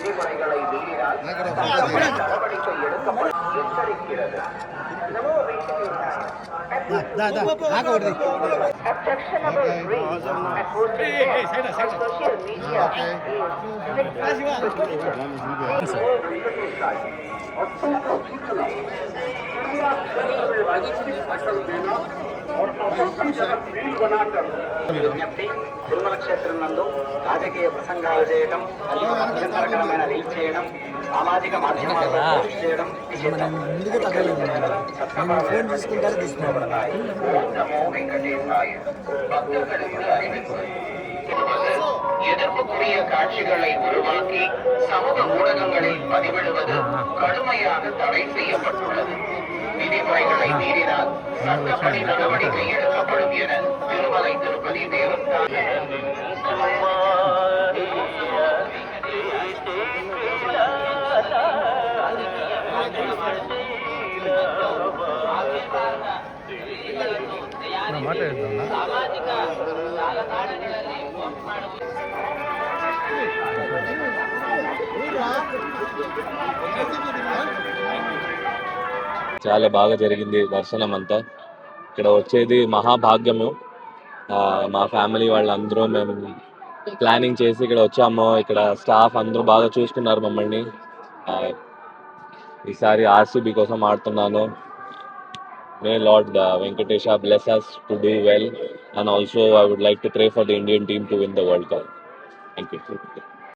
விதிமுறைகளை மீறினால் சட்டப்படி நடவடிக்கை எடுக்கப்படும் எச்சரிக்கிறது. Objectionable reels and posting on social media Tirumala క్షేత్రం నందు రాజకీయ ప్రసంగాలు చేయడం, అభ్యంతరకరమైన రీల్ చేయడం, సామాజిక మాధ్యమాల్లో పోస్ట్ చేయడం எதிர்ப்புக்குரிய காட்சிகளை உருவாக்கி சமூக ஊடகங்களில் பதிவிடுவது கடுமையாக தடை செய்யப்பட்டுள்ளது. விதிமுறைகளை மீறினால் சட்டப்படி நடவடிக்கை எடுக்கப்படும் என திருமலை திருப்பதி தேவஸ்தான చాలా బాగా జరిగింది దర్శనం అంతా. ఇక్కడ వచ్చేది మహాభాగ్యము. మా ఫ్యామిలీ వాళ్ళందరూ మేము ప్లానింగ్ చేసి ఇక్కడ వచ్చాము. ఇక్కడ స్టాఫ్ అందరూ బాగా చూసుకున్నారు మమ్మల్ని. ఈసారి ఆర్సీబీ కోసం ఆడుతున్నాను. మే lord Venkatesha bless us to do well, and also I would like to pray for the Indian team to win the World Cup. Thank you.